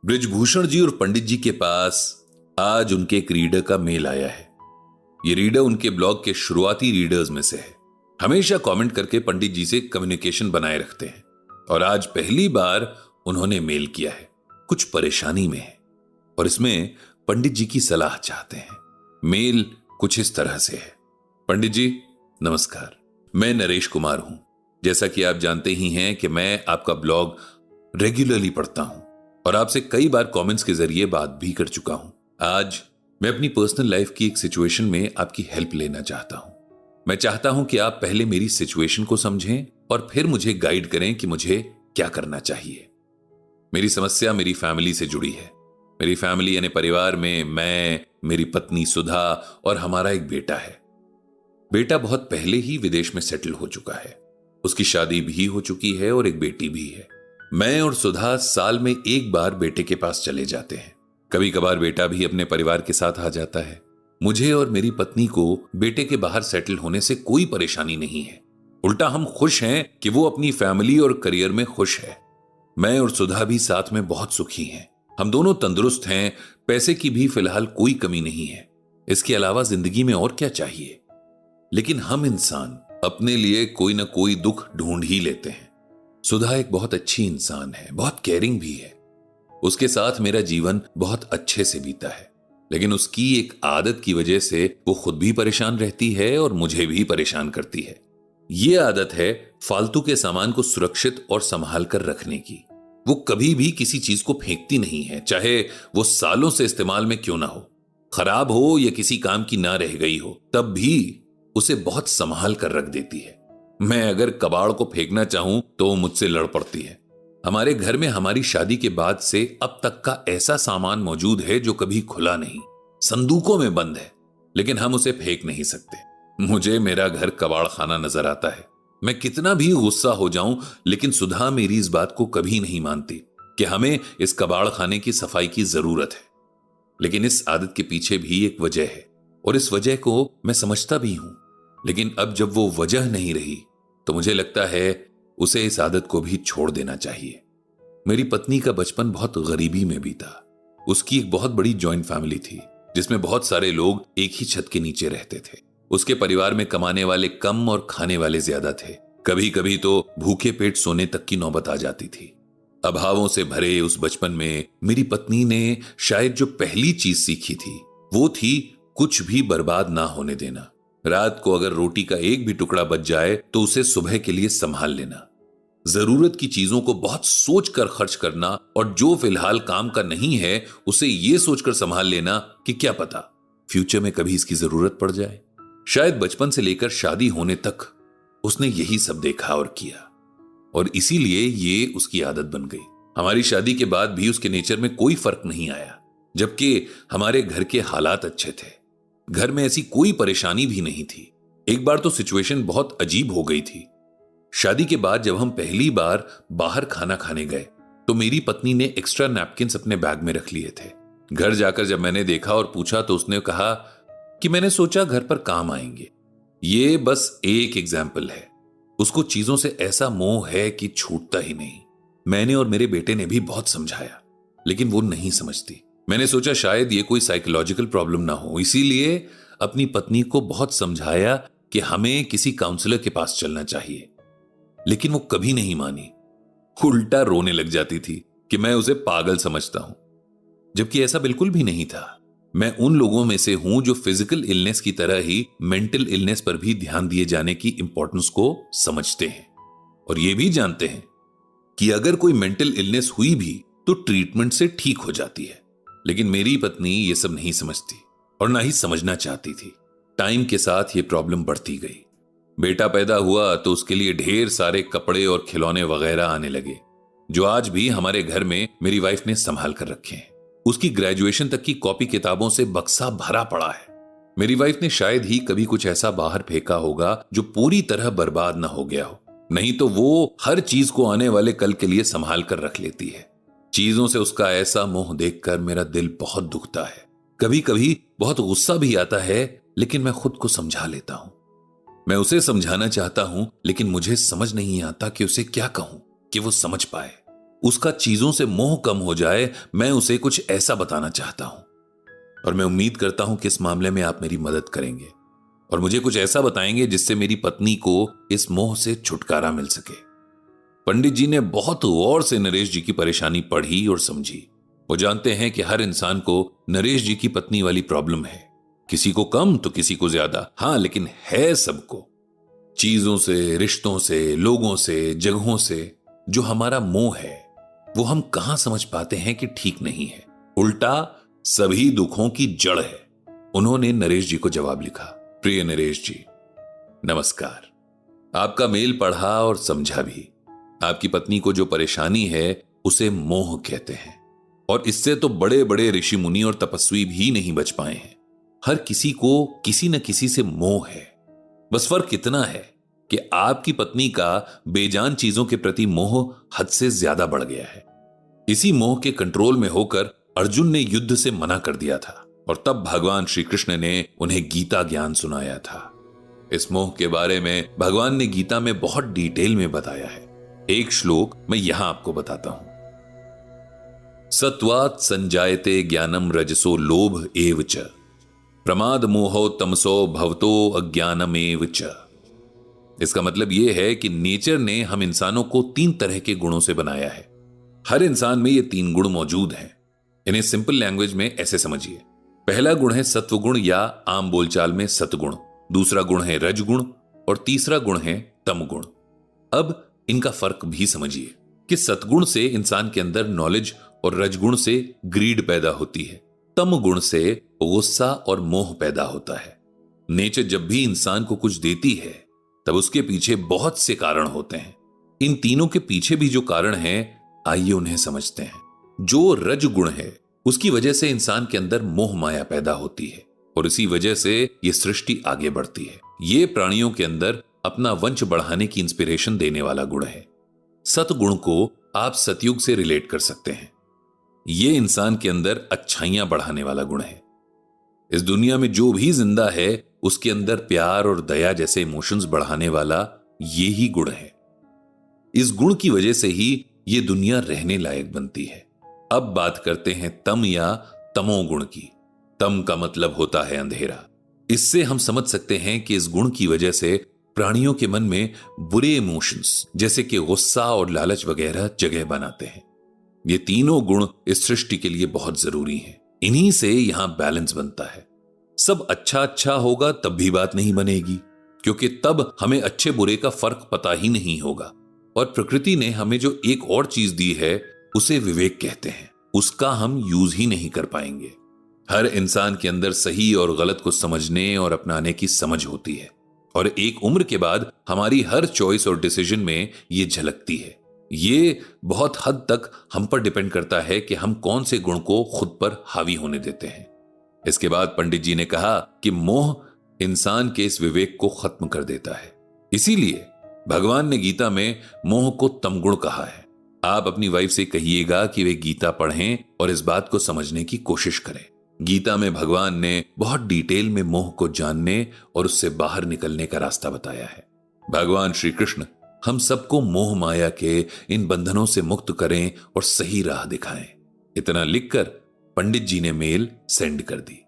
बृजभूषण जी और पंडित जी के पास आज उनके एक रीडर का मेल आया है। ये रीडर उनके ब्लॉग के शुरुआती रीडर्स में से है। हमेशा कमेंट करके पंडित जी से कम्युनिकेशन बनाए रखते हैं और आज पहली बार उन्होंने मेल किया है। कुछ परेशानी में है और इसमें पंडित जी की सलाह चाहते हैं। मेल कुछ इस तरह से है। पंडित जी नमस्कार, मैं नरेश कुमार हूं। जैसा कि आप जानते ही हैं कि मैं आपका ब्लॉग रेगुलरली पढ़ता हूं और आपसे कई बार कमेंट्स के जरिए बात भी कर चुका हूं। आज मैं अपनी पर्सनल लाइफ की एक सिचुएशन में आपकी हेल्प लेना चाहता हूं। मैं चाहता हूं कि आप पहले मेरी सिचुएशन को समझें और फिर मुझे गाइड करें कि मुझे क्या करना चाहिए। मेरी समस्या मेरी फैमिली से जुड़ी है। मेरी फैमिली यानी परिवार में मैं, मेरी पत्नी सुधा और हमारा एक बेटा है। बेटा बहुत पहले ही विदेश में सेटल हो चुका है। उसकी शादी भी हो चुकी है और एक बेटी भी है। मैं और सुधा साल में एक बार बेटे के पास चले जाते हैं। कभी कभार बेटा भी अपने परिवार के साथ आ जाता है। मुझे और मेरी पत्नी को बेटे के बाहर सेटल होने से कोई परेशानी नहीं है। उल्टा हम खुश हैं कि वो अपनी फैमिली और करियर में खुश है। मैं और सुधा भी साथ में बहुत सुखी हैं। हम दोनों तंदुरुस्त हैं। पैसे की भी फिलहाल कोई कमी नहीं है। इसके अलावा जिंदगी में और क्या चाहिए। लेकिन हम इंसान अपने लिए कोई ना कोई दुख ढूंढ ही लेते हैं। सुधा एक बहुत अच्छी इंसान है, बहुत केयरिंग भी है। उसके साथ मेरा जीवन बहुत अच्छे से बीता है, लेकिन उसकी एक आदत की वजह से वो खुद भी परेशान रहती है और मुझे भी परेशान करती है। ये आदत है फालतू के सामान को सुरक्षित और संभाल कर रखने की। वो कभी भी किसी चीज को फेंकती नहीं है, चाहे वो सालों से इस्तेमाल में क्यों ना हो। खराब हो या किसी काम की ना रह गई हो, तब भी उसे बहुत संभाल कर रख देती है। मैं अगर कबाड़ को फेंकना चाहूं तो वो मुझसे लड़ पड़ती है। हमारे घर में हमारी शादी के बाद से अब तक का ऐसा सामान मौजूद है जो कभी खुला नहीं, संदूकों में बंद है, लेकिन हम उसे फेंक नहीं सकते। मुझे मेरा घर कबाड़ खाना नजर आता है। मैं कितना भी गुस्सा हो जाऊं, लेकिन सुधा मेरी इस बात को कभी नहीं मानती कि हमें इस कबाड़ खाने की सफाई की जरूरत है। लेकिन इस आदत के पीछे भी एक वजह है और इस वजह को मैं समझता भी हूं। लेकिन अब जब वो वजह नहीं रही तो मुझे लगता है उसे इस आदत को भी छोड़ देना चाहिए। मेरी पत्नी का बचपन बहुत गरीबी में बीता। उसकी एक बहुत बड़ी जॉइंट फैमिली थी जिसमें बहुत सारे लोग एक ही छत के नीचे रहते थे। उसके परिवार में कमाने वाले कम और खाने वाले ज्यादा थे। कभी कभी तो भूखे पेट सोने तक की नौबत आ जाती थी। अभावों से भरे उस बचपन में मेरी पत्नी ने शायद जो पहली चीज सीखी थी वो थी कुछ भी बर्बाद ना होने देना। रात को अगर रोटी का एक भी टुकड़ा बच जाए तो उसे सुबह के लिए संभाल लेना। जरूरत की चीजों को बहुत सोचकर खर्च करना और जो फिलहाल काम का नहीं है उसे यह सोचकर संभाल लेना कि क्या पता फ्यूचर में कभी इसकी जरूरत पड़ जाए। शायद बचपन से लेकर शादी होने तक उसने यही सब देखा और किया और इसीलिए ये उसकी आदत बन गई। हमारी शादी के बाद भी उसके नेचर में कोई फर्क नहीं आया, जबकि हमारे घर के हालात अच्छे थे। घर में ऐसी कोई परेशानी भी नहीं थी। एक बार तो सिचुएशन बहुत अजीब हो गई थी। शादी के बाद जब हम पहली बार बाहर खाना खाने गए तो मेरी पत्नी ने एक्स्ट्रा नैपकिन्स अपने बैग में रख लिए थे। घर जाकर जब मैंने देखा और पूछा तो उसने कहा कि मैंने सोचा घर पर काम आएंगे। ये बस एक एग्जाम्पल है। उसको चीजों से ऐसा मोह है कि छूटता ही नहीं। मैंने और मेरे बेटे ने भी बहुत समझाया, लेकिन वो नहीं समझती। मैंने सोचा शायद ये कोई साइकोलॉजिकल प्रॉब्लम ना हो, इसीलिए अपनी पत्नी को बहुत समझाया कि हमें किसी काउंसलर के पास चलना चाहिए, लेकिन वो कभी नहीं मानी। उल्टा रोने लग जाती थी कि मैं उसे पागल समझता हूं, जबकि ऐसा बिल्कुल भी नहीं था। मैं उन लोगों में से हूं जो फिजिकल इलनेस की तरह ही मेंटल इलनेस पर भी ध्यान दिए जाने की इंपॉर्टेंस को समझते हैं और ये भी जानते हैं कि अगर कोई मेंटल इलनेस हुई भी तो ट्रीटमेंट से ठीक हो जाती है। लेकिन मेरी पत्नी ये सब नहीं समझती और ना ही समझना चाहती थी। टाइम के साथ ये प्रॉब्लम बढ़ती गई। बेटा पैदा हुआ तो उसके लिए ढेर सारे कपड़े और खिलौने वगैरह आने लगे, जो आज भी हमारे घर में मेरी वाइफ ने संभाल कर रखे हैं। उसकी ग्रेजुएशन तक की कॉपी किताबों से बक्सा भरा पड़ा है। मेरी वाइफ ने शायद ही कभी कुछ ऐसा बाहर फेंका होगा जो पूरी तरह बर्बाद ना हो गया हो, नहीं तो वो हर चीज को आने वाले कल के लिए संभाल कर रख लेती है। चीजों से उसका ऐसा मोह देखकर मेरा दिल बहुत दुखता है। कभी कभी बहुत गुस्सा भी आता है, लेकिन मैं खुद को समझा लेता हूं। मैं उसे समझाना चाहता हूं, लेकिन मुझे समझ नहीं आता कि उसे क्या कहूं कि वो समझ पाए। उसका चीजों से मोह कम हो जाए, मैं उसे कुछ ऐसा बताना चाहता हूं। और मैं उम्मीद करता हूं कि इस मामले में आप मेरी मदद करेंगे और मुझे कुछ ऐसा बताएंगे जिससे मेरी पत्नी को इस मोह से छुटकारा मिल सके। पंडित जी ने बहुत गौर से नरेश जी की परेशानी पढ़ी और समझी। वो जानते हैं कि हर इंसान को नरेश जी की पत्नी वाली प्रॉब्लम है, किसी को कम तो किसी को ज्यादा, हां, लेकिन है सबको। चीजों से, रिश्तों से, लोगों से, जगहों से जो हमारा मोह है वो हम कहां समझ पाते हैं कि ठीक नहीं है, उल्टा सभी दुखों की जड़ है। उन्होंने नरेश जी को जवाब लिखा, प्रिय नरेश जी, नमस्कार। आपका मेल पढ़ा और समझा भी। आपकी पत्नी को जो परेशानी है उसे मोह कहते हैं और इससे तो बड़े बड़े ऋषि मुनि और तपस्वी भी नहीं बच पाए हैं। हर किसी को किसी न किसी से मोह है। बस फर्क इतना है कि आपकी पत्नी का बेजान चीजों के प्रति मोह हद से ज्यादा बढ़ गया है। इसी मोह के कंट्रोल में होकर अर्जुन ने युद्ध से मना कर दिया था और तब भगवान श्री कृष्ण ने उन्हें गीता ज्ञान सुनाया था। इस मोह के बारे में भगवान ने गीता में बहुत डिटेल में बताया है। एक श्लोक मैं यहां आपको बताता हूं। सत्वात् संजायते ज्ञानम रजसो लोभ एव च प्रमाद मोहो तमसो भवतो अज्ञानमेव च। इसका मतलब यह है कि नेचर ने हम इंसानों को 3 तरह के गुणों से बनाया है। हर इंसान में ये 3 गुण मौजूद हैं। इन्हें सिंपल लैंग्वेज में ऐसे समझिए। पहला गुण है सत्वगुण या आम बोलचाल में सतगुण, दूसरा गुण है रजगुण और तीसरा गुण है तमगुण। अब इनका फर्क भी समझिए कि सतगुण से इंसान के अंदर नॉलेज और रजगुण से ग्रीड पैदा होती है, तम गुण से गुस्सा और मोह पैदा होता है। नेचर जब भी इंसान को कुछ देती है तब उसके पीछे बहुत से कारण होते हैं। इन तीनों के पीछे भी जो कारण हैं, आइए उन्हें समझते हैं। जो रजगुण है उसकी वजह से इंसान के अंदर मोह माया पैदा होती है और इसी वजह से ये सृष्टि आगे बढ़ती है। ये प्राणियों के अंदर अपना वंश बढ़ाने की इंस्पिरेशन देने वाला गुण है। सतगुण को आप सतयुग से रिलेट कर सकते हैं। ये इंसान के अंदर अच्छाइयां बढ़ाने वाला गुण है। इस दुनिया में जो भी जिंदा है उसके अंदर प्यार और दया जैसे इमोशंस बढ़ाने वाला ये ही गुण है। इस गुण की वजह से ही ये दुनिया रहने लायक बनती है। अब बात करते हैं तम या तमोगुण की। तम का मतलब होता है अंधेरा। इससे हम समझ सकते हैं कि इस गुण की वजह से प्राणियों के मन में बुरे इमोशंस जैसे कि गुस्सा और लालच वगैरह जगह बनाते हैं। ये तीनों गुण इस सृष्टि के लिए बहुत जरूरी हैं। इन्हीं से यहां बैलेंस बनता है। सब अच्छा अच्छा होगा तब भी बात नहीं बनेगी, क्योंकि तब हमें अच्छे बुरे का फर्क पता ही नहीं होगा। और प्रकृति ने हमें जो एक और चीज दी है उसे विवेक कहते हैं, उसका हम यूज ही नहीं कर पाएंगे। हर इंसान के अंदर सही और गलत को समझने और अपनाने की समझ होती है और एक उम्र के बाद हमारी हर चॉइस और डिसीजन में ये झलकती है। ये बहुत हद तक हम पर डिपेंड करता है कि हम कौन से गुण को खुद पर हावी होने देते हैं। इसके बाद पंडित जी ने कहा कि मोह इंसान के इस विवेक को खत्म कर देता है। इसीलिए भगवान ने गीता में मोह को तमगुण कहा है। आप अपनी वाइफ से कहिएगा कि वे गीता पढ़ें और इस बात को समझने की कोशिश करें। गीता में भगवान ने बहुत डिटेल में मोह को जानने और उससे बाहर निकलने का रास्ता बताया है। भगवान श्री कृष्ण हम सबको मोह माया के इन बंधनों से मुक्त करें और सही राह दिखाएं। इतना लिखकर पंडित जी ने मेल सेंड कर दी।